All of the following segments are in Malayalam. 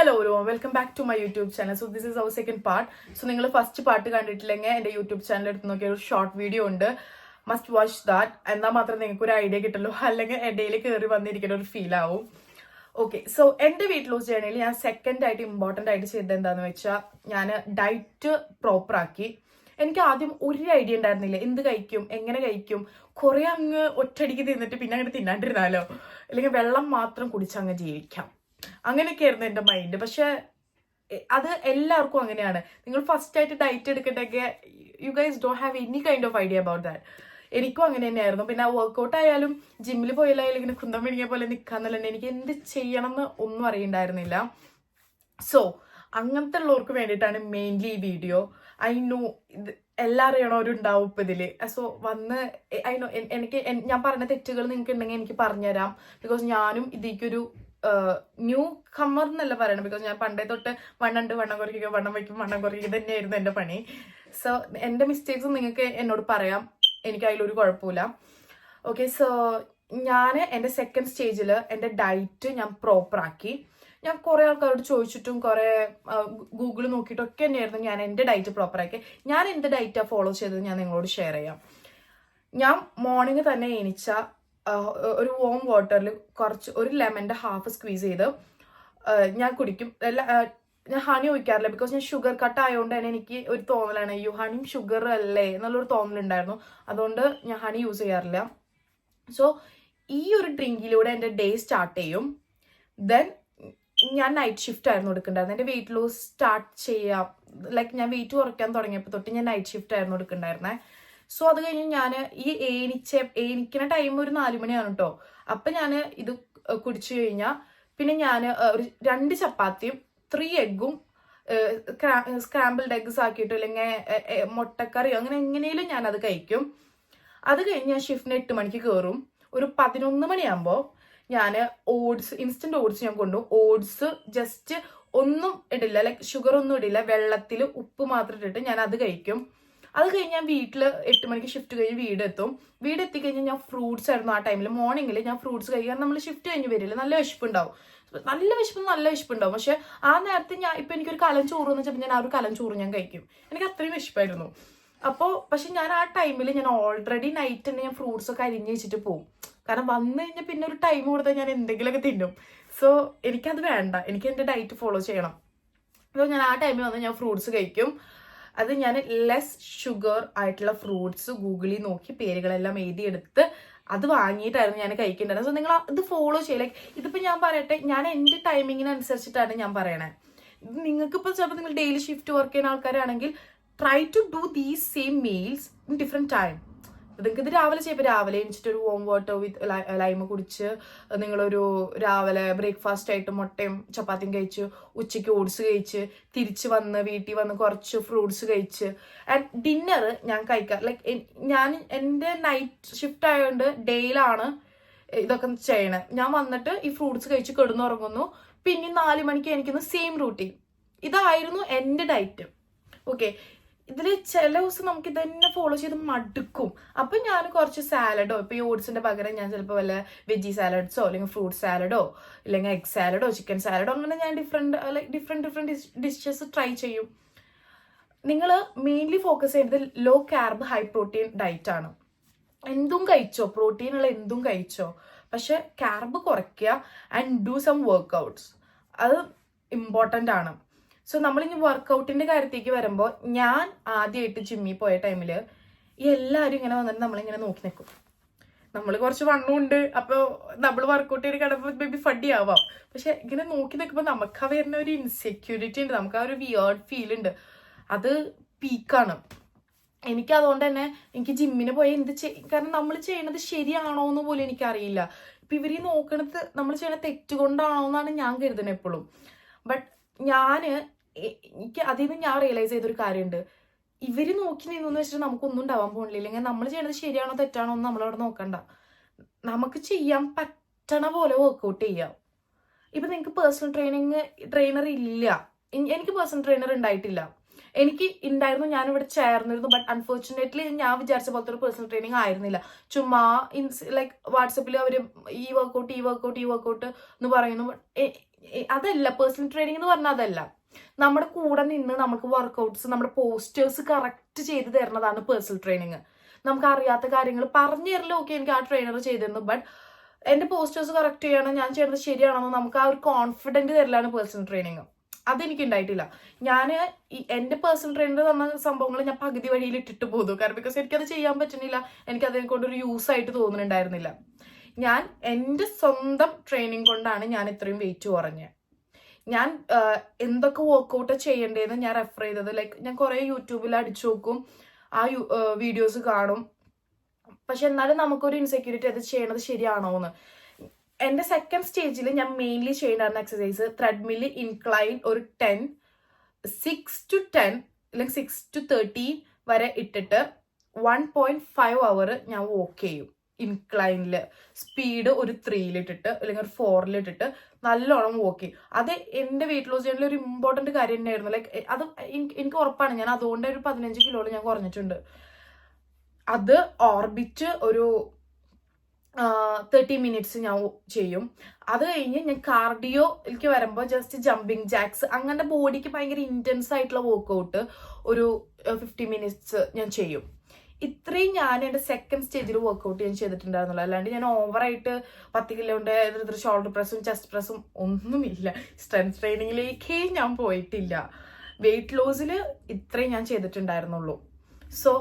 Hello everyone, welcome back to my YouTube channel. So this is our second part. So നിങ്ങൾ ഫസ്റ്റ് പാർട്ട് കണ്ടിട്ടില്ലെങ്കിൽ എൻ്റെ യൂട്യൂബ് ചാനൽ എടുത്ത് നോക്കിയ ഒരു ഷോർട്ട് വീഡിയോ ഉണ്ട്. Must watch that. എന്നാൽ മാത്രമേ നിങ്ങൾക്ക് ഒരു ഐഡിയ കിട്ടുള്ളൂ, അല്ലെങ്കിൽ ഇടയിൽ കയറി വന്നിരിക്കുന്ന ഒരു ഫീൽ ആവും. ഓക്കെ, സോ എൻ്റെ വെയിറ്റ് ലോസ് ജേർണിയിൽ ഞാൻ സെക്കൻഡ് ആയിട്ട് ഇമ്പോർട്ടൻ്റ് ആയിട്ട് ചെയ്തത് എന്താണെന്ന് വെച്ചാൽ ഞാൻ ഡയറ്റ് പ്രോപ്പർ ആക്കി. എനിക്ക് ആദ്യം ഒരു ഐഡിയ ഉണ്ടായിരുന്നില്ല, എന്ത് കഴിക്കും, എങ്ങനെ കഴിക്കും. കുറെ അങ്ങ് ഒറ്റയടിക്ക് തിന്നിട്ട് പിന്നെ അങ്ങോട്ട് തിന്നാണ്ടിരുന്നാലോ, അല്ലെങ്കിൽ വെള്ളം മാത്രം കുടിച്ചങ്ങ് ജീവിക്കാം, അങ്ങനെയൊക്കെയായിരുന്നു എൻ്റെ മൈൻഡ്. പക്ഷെ അത് എല്ലാവർക്കും അങ്ങനെയാണ്. നിങ്ങൾ ഫസ്റ്റ് ആയിട്ട് ഡയറ്റ് എടുക്കട്ടെങ്കിൽ you guys don't have any kind of idea about that. എനിക്കും അങ്ങനെ തന്നെയായിരുന്നു. പിന്നെ ആ വർക്കൗട്ട് ആയാലും ജിമ്മിൽ പോയാലും ഇങ്ങനെ കുന്തം പിടിങ്ങിയ പോലെ നിൽക്കാന്നല്ല, എനിക്ക് എന്ത് ചെയ്യണം എന്ന് ഒന്നും അറിയണ്ടായിരുന്നില്ല. സോ അങ്ങനത്തെ ഉള്ളവർക്ക് വേണ്ടിയിട്ടാണ് മെയിൻലി ഈ വീഡിയോ. ഐ നോ ഇത് എല്ലാം അറിയണവരുണ്ടാവും ഇപ്പം ഇതിൽ. സോ വന്ന് ഐ നോ എനിക്ക് ഞാൻ പറഞ്ഞ തെറ്റുകൾ നിങ്ങൾക്ക് ഉണ്ടെങ്കിൽ എനിക്ക് പറഞ്ഞുതരാം. ബിക്കോസ് ഞാനും ഇതിലേക്കൊരു ന്യൂ കമ്മർ എന്നല്ല പറയണം. ബിക്കോസ് ഞാൻ പണ്ടേ തൊട്ട് വണ്ണം കുറയ്ക്കുക, വണ്ണം വയ്ക്കും, വണ്ണം കുറയ്ക്കുക തന്നെയായിരുന്നു എൻ്റെ പണി. സോ എൻ്റെ മിസ്റ്റേക്സും നിങ്ങൾക്ക് എന്നോട് പറയാം, എനിക്ക് അതിലൊരു കുഴപ്പമില്ല. ഓക്കെ, സോ ഞാൻ എൻ്റെ സെക്കൻഡ് സ്റ്റേജിൽ എൻ്റെ ഡയറ്റ് ഞാൻ പ്രോപ്പറാക്കി. ഞാൻ കുറേ ആൾക്കാരോട് ചോദിച്ചിട്ടും കുറേ ഗൂഗിൾ നോക്കിയിട്ടൊക്കെ തന്നെയായിരുന്നു ഞാൻ എൻ്റെ ഡയറ്റ് പ്രോപ്പറാക്കി. ഞാൻ എന്ത് ഡയറ്റാണ് ഫോളോ ചെയ്തത് ഞാൻ നിങ്ങളോട് ഷെയർ ചെയ്യാം. ഞാൻ മോർണിംഗ് തന്നെ എണീച്ച ഒരു വോം വാട്ടറിൽ ഒരു ലെമൻ്റെ ഹാഫ് സ്ക്വീസ് ചെയ്ത് ഞാൻ കുടിക്കും. ഞാൻ ഹണി ഒഴിക്കാറില്ല, ബിക്കോസ് ഞാൻ ഷുഗർ കട്ട് ആയതുകൊണ്ട് തന്നെ എനിക്ക് ഒരു തോന്നലാണ്, ഹണിയും ഷുഗർ അല്ലേ എന്നുള്ളൊരു തോന്നലുണ്ടായിരുന്നു. അതുകൊണ്ട് ഞാൻ ഹണി യൂസ് ചെയ്യാറില്ല. സോ ഈ ഒരു ഡ്രിങ്കിലൂടെ എൻ്റെ ഡേ സ്റ്റാർട്ട് ചെയ്യും. ദെൻ ഞാൻ നൈറ്റ് ഷിഫ്റ്റ് ആയിരുന്നു എടുക്കണ്ടായിരുന്നു. എൻ്റെ വെയിറ്റ് ലോസ് സ്റ്റാർട്ട് ചെയ്യാം, ലൈക്ക് ഞാൻ വെയിറ്റ് കുറയ്ക്കാൻ തുടങ്ങിയപ്പോൾ തൊട്ട് ഞാൻ നൈറ്റ് ഷിഫ്റ്റ് ആയിരുന്നു എടുക്കണ്ടായിരുന്നേ. സോ അത് കഴിഞ്ഞ് ഞാൻ ഈ ഏണിക്കുന്ന ടൈം ഒരു 4 മണിയാണ് കേട്ടോ. അപ്പം ഞാൻ ഇത് കുടിച്ചു കഴിഞ്ഞാൽ പിന്നെ ഞാൻ ഒരു 2 ചപ്പാത്തിയും 3 എഗ്ഗും സ്ക്രാമ്പിൾഡ് എഗ്ഗ്സ് ആക്കിയിട്ടോ അല്ലെങ്കിൽ മുട്ടക്കറിയോ അങ്ങനെ എങ്ങനെയും ഞാനത് കഴിക്കും. അത് കഴിഞ്ഞ് ഞാൻ ഷിഫ്റ്റിന് 8 മണിക്ക് കയറും. ഒരു 11 മണിയാകുമ്പോൾ ഞാൻ ഇൻസ്റ്റന്റ് ഓട്സ് ഞാൻ കൊണ്ടുപോകും. ഓട്സ് ജസ്റ്റ് ഒന്നും ഇടില്ല, ലൈക്ക് ഷുഗർ ഒന്നും ഇടില്ല, വെള്ളത്തിൽ ഉപ്പ് മാത്രം ഇട്ടിട്ട് ഞാൻ അത് കഴിക്കും. അത് കഴിഞ്ഞ് ഞാൻ വീട്ടിൽ 8 മണിക്ക് ഷിഫ്റ്റ് കഴിഞ്ഞ് വീടെത്തിക്കഴിഞ്ഞാൽ ഞാൻ ഫ്രൂട്ട്സ് ആയിരുന്നു ആ ടൈമിൽ. മോർണിംഗിൽ ഞാൻ ഫ്രൂട്ട്സ് കഴിക്കാൻ, നമ്മൾ ഷിഫ്റ്റ് കഴിഞ്ഞ് വരില്ല, നല്ല വിശപ്പുണ്ടാവും. നല്ല വിശപ്പുണ്ടാവും. പക്ഷെ ആ നേരത്തെ ഇപ്പൊ എനിക്കൊരു കലം ചോറ് എന്ന് വെച്ചപ്പോൾ ഞാൻ ആ ഒരു കലം ചോറ് ഞാൻ കഴിക്കും. എനിക്ക് അത്രയും വിശപ്പായിരുന്നു. അപ്പോൾ പക്ഷെ ഞാൻ ആ ടൈമിൽ ഞാൻ ഓൾറെഡി നൈറ്റ് തന്നെ ഞാൻ ഫ്രൂട്ട്സ് ഒക്കെ അരിഞ്ഞ് വെച്ചിട്ട് പോകും. കാരണം വന്നു കഴിഞ്ഞാൽ പിന്നെ ഒരു ടൈം കൊടുത്താൽ ഞാൻ എന്തെങ്കിലുമൊക്കെ തിന്നും. സോ എനിക്കത് വേണ്ട, എനിക്ക് എൻ്റെ ഡയറ്റ് ഫോളോ ചെയ്യണം. അപ്പോൾ ഞാൻ ആ ടൈമിൽ വന്ന് ഞാൻ ഫ്രൂട്ട്സ് കഴിക്കും. അത് ഞാൻ ലെസ് ഷുഗർ ആയിട്ടുള്ള ഫ്രൂട്ട്സ് ഗൂഗിളിൽ നോക്കി പേരുകളെല്ലാം എഴുതിയെടുത്ത് അത് വാങ്ങിയിട്ടായിരുന്നു ഞാൻ കഴിക്കേണ്ടത്. സോ നിങ്ങൾ ഇത് ഫോളോ ചെയ്യുക. ലൈക്ക് ഇതിപ്പോൾ ഞാൻ പറയട്ടെ, ഞാൻ എൻ്റെ ടൈമിങ്ങിനനുസരിച്ചിട്ടാണ് ഞാൻ പറയണേ. നിങ്ങൾക്കിപ്പോൾ ചിലപ്പോൾ നിങ്ങൾ ഡെയിലി ഷിഫ്റ്റ് വർക്ക് ചെയ്യുന്ന ആൾക്കാരാണെങ്കിൽ try to do these same meals in different time. നിങ്ങൾക്ക് ഇത് രാവിലെ ചെയ്യുമ്പോൾ രാവിലെ എണിച്ചിട്ട് ഒരു വോം വാട്ടർ വിത്ത് ലൈമ കുടിച്ച് നിങ്ങളൊരു രാവിലെ ബ്രേക്ക്ഫാസ്റ്റ് ആയിട്ട് മുട്ടയും ചപ്പാത്തിയും കഴിച്ച്, ഉച്ചയ്ക്ക് ഓട്സ് കഴിച്ച്, തിരിച്ച് വന്ന് വീട്ടിൽ വന്ന് കുറച്ച് ഫ്രൂട്ട്സ് കഴിച്ച്, ആൻഡ് ഡിന്നർ ഞാൻ കഴിക്കാം. ലൈക്ക് ഞാൻ എൻ്റെ നൈറ്റ് ഷിഫ്റ്റ് ആയതുകൊണ്ട് ഡേയിലാണ് ഇതൊക്കെ ചെയ്യണത്. ഞാൻ വന്നിട്ട് ഈ ഫ്രൂട്ട്സ് കഴിച്ച് കിടന്നുറങ്ങുന്നു, പിന്നെ 4 മണിക്ക് എനിക്കൊന്ന് സെയിം റൂട്ടീൻ. ഇതായിരുന്നു എൻ്റെ ഡയറ്റ്. ഓക്കെ, ഇതിൽ ചില ദിവസം നമുക്ക് ഇതന്നെ ഫോളോ ചെയ്ത് മടുക്കും. അപ്പം ഞാൻ കുറച്ച് സാലഡോ, ഇപ്പം ഈ ഓട്സിന്റെ പകരം ഞാൻ ചിലപ്പോൾ വല്ല വെജി സാലഡ്സോ അല്ലെങ്കിൽ ഫ്രൂട്ട് സാലഡോ അല്ലെങ്കിൽ എഗ് സാലഡോ ചിക്കൻ സാലഡോ അങ്ങനെ ഞാൻ ഡിഫറെൻറ്റ് ഡിഷസ് ട്രൈ ചെയ്യും. നിങ്ങൾ മെയിൻലി ഫോക്കസ് ചെയ്യേണ്ടത് low carb high protein diet ആണ്. എന്തും കഴിച്ചോ, പ്രോട്ടീനുള്ള എന്തും കഴിച്ചോ, പക്ഷെ കാർബ് കുറയ്ക്കുക ആൻഡ് ഡു സം വർക്ക്ഔട്ട്സ്. അത് ഇമ്പോർട്ടൻ്റ് ആണ്. സോ നമ്മളിനി വർക്കൗട്ടിന്റെ കാര്യത്തേക്ക് വരുമ്പോൾ, ഞാൻ ആദ്യമായിട്ട് ജിമ്മിൽ പോയ ടൈമിൽ എല്ലാവരും ഇങ്ങനെ വന്നിട്ട് നമ്മളിങ്ങനെ നോക്കി നിൽക്കും. നമ്മൾ കുറച്ച് വണ്ണമുണ്ട്, അപ്പോൾ നമ്മൾ വർക്കൗട്ട് ചെയ്ത് കിടമ്പോൾ ബേബി ഫഡി ആവാം. പക്ഷെ ഇങ്ങനെ നോക്കി നിൽക്കുമ്പോൾ നമുക്ക് വരുന്ന ഒരു ഇൻസെക്യൂരിറ്റി ഉണ്ട്, നമുക്ക് ആ ഒരു വിയേർഡ് ഫീൽ ഉണ്ട്. അത് പീക്കാണ്. എനിക്ക് അതുകൊണ്ട് തന്നെ എനിക്ക് ജിമ്മിന് പോയി കാരണം നമ്മൾ ചെയ്യണത് ശരിയാണോ എന്ന് പോലും എനിക്കറിയില്ല. ഇപ്പം ഇവർ നോക്കണത് നമ്മൾ ചെയ്യണ തെറ്റുകൊണ്ടാണോ എന്നാണ് ഞാൻ കരുതുന്നത് എപ്പോഴും. ബട്ട് എനിക്ക് അതിൽ നിന്ന് ഞാൻ റിയലൈസ് ചെയ്തൊരു കാര്യമുണ്ട്, ഇവര് നോക്കി നിന്നു വെച്ചിട്ട് നമുക്കൊന്നും ഉണ്ടാവാൻ പോകണില്ല. ഇല്ലെങ്കിൽ നമ്മൾ ചെയ്യണത് ശരിയാണോ തെറ്റാണോ എന്ന് നമ്മളവിടെ നോക്കണ്ട. നമുക്ക് ചെയ്യാൻ പറ്റണ പോലെ വർക്കൗട്ട് ചെയ്യാം. ഇപ്പൊ നിങ്ങൾക്ക് പേഴ്സണൽ ട്രെയിനർ ഇല്ല, എനിക്ക് പേഴ്സണൽ ട്രെയിനർ ഉണ്ടായിട്ടില്ല. എനിക്ക് ഉണ്ടായിരുന്നു, ഞാനിവിടെ ചേർന്നിരുന്നു. ബട്ട് അൺഫോർച്ചുനേറ്റ്ലി ഞാൻ വിചാരിച്ച പോലത്തെ ഒരു പേഴ്സണൽ ട്രെയിനിങ് ആയിരുന്നില്ല. ചുമ്മാ ലൈക്ക് വാട്സപ്പിൽ അവർ ഈ വർക്കൗട്ട് എന്ന് പറയുന്നു. അതല്ല പേഴ്സണൽ ട്രെയിനിങ് എന്ന് പറഞ്ഞാൽ അതല്ല. നമ്മുടെ കൂടെ നിന്ന് നമുക്ക് വർക്കൗട്ട്സ് നമ്മുടെ പോസ്റ്റേഴ്സ് കറക്റ്റ് ചെയ്ത് തരുന്നതാണ് പേഴ്സണൽ ട്രെയിനിങ്. നമുക്ക് അറിയാത്ത കാര്യങ്ങൾ പറഞ്ഞു തരില്ല. ഓക്കെ, എനിക്ക് ആ ട്രെയിനർ ചെയ്തിരുന്നു, ബട്ട് എന്റെ പോസ്റ്റേഴ്സ് കറക്റ്റ് ചെയ്യണം, ഞാൻ ചെയ്യുന്നത് ശരിയാണെന്ന് നമുക്ക് ആ ഒരു കോൺഫിഡന്റ് തരലാണ് പേഴ്സണൽ ട്രെയിനിങ്. അതെനിക്ക് ഉണ്ടായിട്ടില്ല. ഞാൻ എന്റെ പേഴ്സണൽ ട്രെയിനർ തന്ന സംഭവങ്ങൾ ഞാൻ പകുതി വഴിയിൽ ഇട്ടിട്ട് പോകുന്നു. കാരണം ബിക്കോസ് എനിക്കത് ചെയ്യാൻ പറ്റുന്നില്ല, എനിക്ക് അതിനെ കൊണ്ടൊരു യൂസ് ആയിട്ട് തോന്നുന്നുണ്ടായിരുന്നില്ല. ഞാൻ എൻ്റെ സ്വന്തം ട്രെയിനിങ് കൊണ്ടാണ് ഞാൻ ഇത്രയും വെയിറ്റ് കുറഞ്ഞത്. ഞാൻ എന്തൊക്കെ വർക്കൗട്ട് ചെയ്യേണ്ടതെന്ന് ഞാൻ റെഫർ ചെയ്തത്, ലൈക്ക് ഞാൻ കുറെ യൂട്യൂബിൽ അടിച്ചു നോക്കും, ആ വീഡിയോസ് കാണും. പക്ഷെ എന്നാലും നമുക്കൊരു ഇൻസെക്യൂരിറ്റി അത് ചെയ്യണത് ശരിയാണോ എന്ന്. എൻ്റെ സെക്കൻഡ് സ്റ്റേജിൽ ഞാൻ മെയിൻലി ചെയ്യുന്ന എക്സസൈസ് ത്രെഡ്മില്ല് ഇൻക്ലൈൻ ഒരു 6 to 10 അല്ലെങ്കിൽ 6 to 13 വരെ ഇട്ടിട്ട് 1.5 hour ഞാൻ വോക്ക് ചെയ്യും. ഇൻക്ലൈനിൽ സ്പീഡ് ഒരു 3 ഇട്ടിട്ട് അല്ലെങ്കിൽ ഒരു 4 ഇട്ടിട്ട് നല്ലോണം വോക്ക് ചെയ്യും. അത് എൻ്റെ വെയിറ്റ് ലോസ് ചെയ്യാനുള്ള ഒരു ഇമ്പോർട്ടൻറ്റ് കാര്യം തന്നെയായിരുന്നു. ലൈക്ക് അത് എനിക്ക് ഉറപ്പാണ്, ഞാൻ അതുകൊണ്ട് ഒരു 15 കിലോയിൽ ഞാൻ കുറഞ്ഞിട്ടുണ്ട്. അത് ഓർബിറ്റ് ഒരു 30 minutes ഞാൻ ചെയ്യും. അത് കഴിഞ്ഞ് ഞാൻ കാർഡിയോയിലേക്ക് വരുമ്പോൾ ജസ്റ്റ് ജമ്പിങ് ജാക്സ് അങ്ങനത്തെ ബോഡിക്ക് ഭയങ്കര ഇൻറ്റൻസ് ആയിട്ടുള്ള വർക്കൗട്ട് ഒരു 50 minutes ഞാൻ ചെയ്യും. ഇത്രയും ഞാൻ എൻ്റെ സെക്കൻഡ് സ്റ്റേജിൽ വർക്കൗട്ട് ഞാൻ ചെയ്തിട്ടുണ്ടായിരുന്നുള്ളൂ. അല്ലാണ്ട് ഞാൻ ഓവറായിട്ട് 10 കിലോന്റെ ഷോൾഡർ പ്രസ്സും ചെസ്റ്റ് പ്രസ്സും ഒന്നുമില്ല. സ്ട്രെങ്ത് ട്രെയിനിങ്ങിലേക്കേ ഞാൻ പോയിട്ടില്ല. വെയിറ്റ് ലോസിൽ ഇത്രയും ഞാൻ ചെയ്തിട്ടുണ്ടായിരുന്നുള്ളൂ. സോ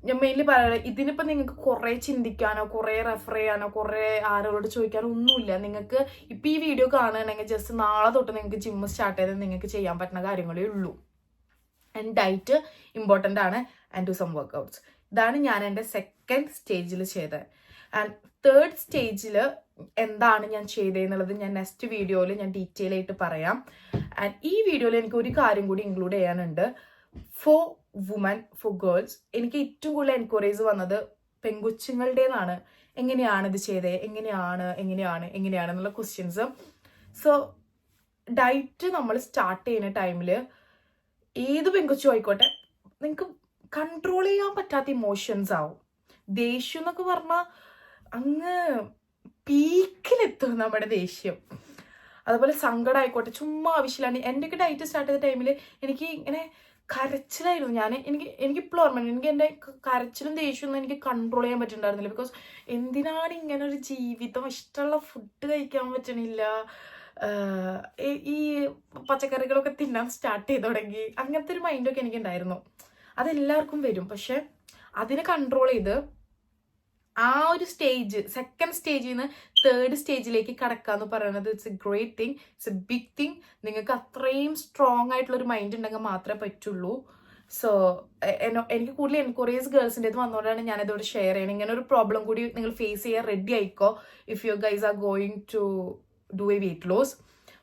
ഞാൻ മെയിൻലി പറയാം, ഇതിനിപ്പോ നിങ്ങൾക്ക് കുറെ ചിന്തിക്കാനോ കുറെ റെഫർ ചെയ്യാനോ കുറെ ആരോട് ചോദിക്കാനോ ഒന്നുമില്ല. നിങ്ങൾക്ക് ഇപ്പൊ ഈ വീഡിയോ കാണുകയാണെങ്കിൽ ജസ്റ്റ് നാളെ തൊട്ട് നിങ്ങൾക്ക് ജിമ്മ് സ്റ്റാർട്ട് ചെയ്ത് നിങ്ങൾക്ക് ചെയ്യാൻ പറ്റുന്ന കാര്യങ്ങളേ ഉള്ളൂ. ആൻഡ് ഡയറ്റ് ഇമ്പോർട്ടൻ്റ് ആണ്, ആൻഡ് ഡു സം വർക്കൗട്ട്സ്. ഇതാണ് ഞാൻ എൻ്റെ സെക്കൻഡ് സ്റ്റേജിൽ ചെയ്തത്. ആൻഡ് തേർഡ് സ്റ്റേജിൽ എന്താണ് ഞാൻ ചെയ്തതെന്നുള്ളത് ഞാൻ നെക്സ്റ്റ് വീഡിയോയിൽ ഞാൻ ഡീറ്റെയിൽ ആയിട്ട് പറയാം. ആൻഡ് ഈ വീഡിയോയിൽ എനിക്ക് ഒരു കാര്യം കൂടി ഇൻക്ലൂഡ് ചെയ്യാനുണ്ട്. ഫോർ വുമൻ, ഫോർ ഗേൾസ്, എനിക്ക് ഏറ്റവും കൂടുതൽ എൻക്വയറീസ് വന്നത് പെൺകൊച്ചുങ്ങളുടേതാണ്. എങ്ങനെയാണ് ഇത് ചെയ്തത്, എങ്ങനെയാണ് എന്നുള്ള ക്വസ്റ്റ്യൻസ്. സോ ഡയറ്റ് നമ്മൾ സ്റ്റാർട്ട് ചെയ്യുന്ന ടൈമിൽ ഏത് പെൺകൊച്ചും ആയിക്കോട്ടെ, നിങ്ങൾക്ക് കൺട്രോൾ ചെയ്യാൻ പറ്റാത്ത ഇമോഷൻസ് ആവും. ദേഷ്യം എന്നൊക്കെ പറഞ്ഞാൽ അങ്ങ് പീക്കിലെത്തും നമ്മുടെ ദേഷ്യം. അതുപോലെ സങ്കടം ആയിക്കോട്ടെ, ചുമ്മാ ആവശ്യമില്ലാണ്ട്. എൻ്റെയൊക്കെ ഡയറ്റ് സ്റ്റാർട്ട് ചെയ്ത ടൈമിൽ എനിക്ക് ഇങ്ങനെ കരച്ചിലായിരുന്നു. എനിക്ക് ഇപ്പോഴും ഓർമ്മയുണ്ട്, എനിക്ക് എൻ്റെ കരച്ചിലും ദേഷ്യമൊന്നും എനിക്ക് കൺട്രോൾ ചെയ്യാൻ പറ്റുന്നുണ്ടായിരുന്നില്ല. ബിക്കോസ് എന്തിനാണ് ഇങ്ങനെ ഒരു ജീവിതം, ഇഷ്ടമുള്ള ഫുഡ് കഴിക്കാൻ പറ്റണില്ല, ഈ പച്ചക്കറികളൊക്കെ തിന്നാൻ സ്റ്റാർട്ട് ചെയ്ത് തുടങ്ങി, അങ്ങനത്തെ ഒരു മൈൻഡൊക്കെ എനിക്കുണ്ടായിരുന്നു. അതെല്ലാവർക്കും വരും. പക്ഷെ അതിനെ കൺട്രോൾ ചെയ്ത് ആ ഒരു സ്റ്റേജ്, സെക്കൻഡ് സ്റ്റേജിൽ നിന്ന് തേർഡ് സ്റ്റേജിലേക്ക് കടക്കാന്ന് പറയുന്നത് it's a great thing, it's a big thing. നിങ്ങൾക്ക് അത്രയും സ്ട്രോങ് ആയിട്ടുള്ള ഒരു മൈൻഡ് ഉണ്ടെങ്കിൽ മാത്രമേ പറ്റുള്ളൂ. സോ എനിക്ക് കൂടുതൽ എൻക്വയറീസ് ഗേൾസിൻ്റെ ഇത് വന്നുകൊണ്ടാണ് ഞാൻ ഇതോട് ഷെയർ ചെയ്യണം. ഇങ്ങനെ ഒരു പ്രോബ്ലം കൂടി നിങ്ങൾ ഫേസ് ചെയ്യാൻ റെഡി ആയിക്കോ if you guys are going to do a weight loss.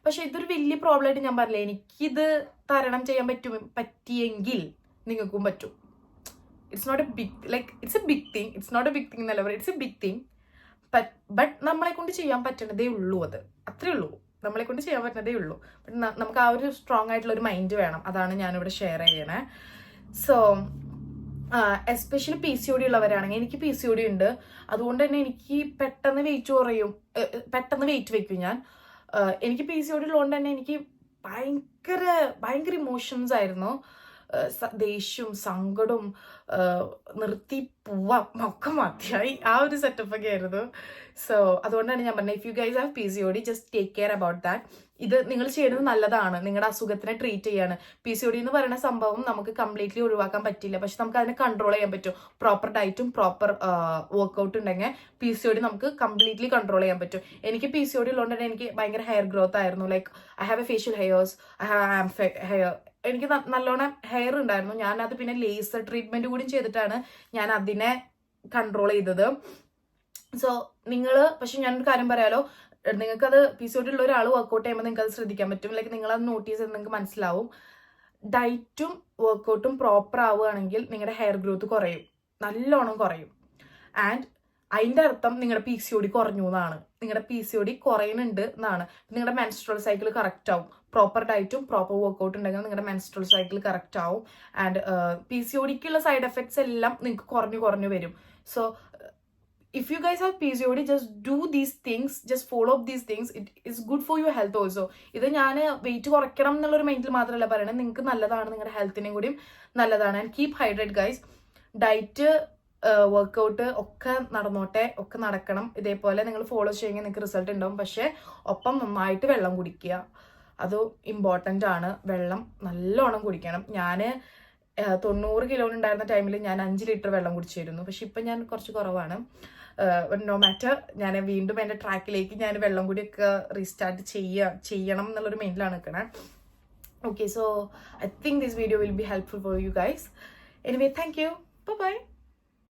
പക്ഷെ ഇതൊരു വലിയ പ്രോബ്ലം ആയിട്ട് ഞാൻ പറഞ്ഞില്ല. എനിക്കിത് തരണം ചെയ്യാൻ പറ്റിയെങ്കിൽ നിങ്ങൾക്കും പറ്റും. It's not a big, like it's a big thing, it's not a big thing എന്നല്ല പറയുക, it's a big thing. But നമ്മളെ കൊണ്ട് ചെയ്യാൻ പറ്റുന്നതേ ഉള്ളൂ. അത് അത്രേ ഉള്ളൂ, നമ്മളെ കൊണ്ട് ചെയ്യാൻ പറ്റുന്നതേ ഉള്ളൂ. ബട്ട് നമുക്ക് ആ ഒരു സ്ട്രോങ് ആയിട്ടുള്ള ഒരു മൈൻഡ് വേണം. അതാണ് ഞാനിവിടെ ഷെയർ ചെയ്യണേ. സോ എസ്പെഷ്യലി PCOD ഉള്ളവരാണെങ്കിൽ, എനിക്ക് PCOD ഉണ്ട്, അതുകൊണ്ട് തന്നെ എനിക്ക് പെട്ടെന്ന് വെയിറ്റ് കുറയും, പെട്ടെന്ന് വെയിറ്റ് വെക്കും ഞാൻ. എനിക്ക് PCOD ഉള്ളതുകൊണ്ട് തന്നെ എനിക്ക് ഭയങ്കര ഇമോഷൻസ് ആയിരുന്നു. ദേഷ്യവും സങ്കടവും നിർത്തി പോവാം ഒക്കെ മതിയായി, ആ ഒരു സെറ്റപ്പ് ഒക്കെ ആയിരുന്നു. സോ അതുകൊണ്ടാണ് ഞാൻ പറഞ്ഞത്, if you guys have PCOD just take care about that. ഇത് നിങ്ങൾ ചെയ്യുന്നത് നല്ലതാണ്, നിങ്ങളുടെ അസുഖത്തിനെ ട്രീറ്റ് ചെയ്യാണ്. PCOD എന്ന് പറയുന്ന സംഭവം നമുക്ക് കംപ്ലീറ്റ്ലി ഒഴിവാക്കാൻ പറ്റില്ല, പക്ഷെ നമുക്ക് അതിനെ കൺട്രോൾ ചെയ്യാൻ പറ്റും. പ്രോപ്പർ ഡയറ്റും പ്രോപ്പർ വർക്കൗട്ട് ഉണ്ടെങ്കിൽ PCOD നമുക്ക് കംപ്ലീറ്റ്ലി കൺട്രോൾ ചെയ്യാൻ പറ്റും. എനിക്ക് PCOD ഉള്ളതുകൊണ്ട് തന്നെ എനിക്ക് ഭയങ്കര ഹെയർ ഗ്രോത്ത് ആയിരുന്നു. Like I have A facial hairs, I have hair, എനിക്ക് നല്ലോണം ഹെയർ ഉണ്ടായിരുന്നു. ഞാനത് പിന്നെ ലേസർ ട്രീറ്റ്മെന്റ് കൂടി ചെയ്തിട്ടാണ് ഞാൻ അതിനെ കൺട്രോൾ ചെയ്തത്. സോ പക്ഷെ ഞാനൊരു കാര്യം പറയാലോ, നിങ്ങൾക്കത് PCOD ഉള്ള ഒരാൾ വർക്കൗട്ട് ചെയ്യുമ്പോൾ നിങ്ങൾക്ക് അത് ശ്രദ്ധിക്കാൻ പറ്റും. ലൈക്ക് നിങ്ങളത് നോട്ടീസ് ചെയ്ത് നിങ്ങൾക്ക് മനസ്സിലാവും. ഡയറ്റും വർക്കൗട്ടും പ്രോപ്പർ ആവുകയാണെങ്കിൽ നിങ്ങളുടെ ഹെയർ ഗ്രോത്ത് കുറയും, നല്ലോണം കുറയും. ആൻഡ് അതിൻ്റെ അർത്ഥം നിങ്ങളുടെ PCOD കുറഞ്ഞു എന്നാണ്, നിങ്ങളുടെ PCOD കുറയുന്നുണ്ട് എന്നാണ്. നിങ്ങളുടെ മെൻസ്ട്രൽ സൈക്കിൾ കറക്റ്റ് ആവും. പ്രോപ്പർ ഡയറ്റും പ്രോപ്പർ വർക്കൗട്ട് ഉണ്ടെങ്കിൽ നിങ്ങളുടെ മെൻസ്ട്രൽ സൈക്കിൾ കറക്റ്റ് ആവും. ആൻഡ് PCODക്കുള്ള സൈഡ് എഫക്ട്സ് എല്ലാം നിങ്ങൾക്ക് കുറഞ്ഞു വരും. So if you guys have PCOD, just do these things, just follow up these things. It is good for your health also. ഇത് ഞാൻ വെയിറ്റ് കുറയ്ക്കണം എന്നുള്ളൊരു മൈൻഡിൽ മാത്രമല്ല പറയണത്, നിങ്ങൾക്ക് നല്ലതാണ്, നിങ്ങളുടെ ഹെൽത്തിനും കൂടിയും നല്ലതാണ്. And keep hydrate guys. Diet, workout ഒക്കെ നടന്നോട്ടെ, ഒക്കെ നടക്കണം. ഇതേപോലെ നിങ്ങൾ ഫോളോ ചെയ്യുമെങ്കിൽ നിങ്ങൾക്ക് റിസൾട്ട് ഉണ്ടാവും. പക്ഷേ ഒപ്പം നന്നായിട്ട് വെള്ളം കുടിക്കുക, അത് ഇമ്പോർട്ടൻ്റ് ആണ്. വെള്ളം നല്ലോണം കുടിക്കണം. ഞാൻ 90 കിലോ ഉണ്ടായിരുന്ന ടൈമിൽ ഞാൻ 5 ലിറ്റർ വെള്ളം കുടിച്ചിരുന്നു. പക്ഷെ ഇപ്പം ഞാൻ കുറച്ച് കുറവാണ്. നോ മാറ്റർ, ഞാൻ വീണ്ടും എൻ്റെ ട്രാക്കിലേക്ക് ഞാൻ വെള്ളം കൂടിയൊക്കെ റീസ്റ്റാർട്ട് ചെയ്യണം എന്നുള്ളൊരു മൈൻഡിലാണ് നിൽക്കണേ. Okay, so I think this video will be helpful for you guys. Anyway, thank you. Bye-bye.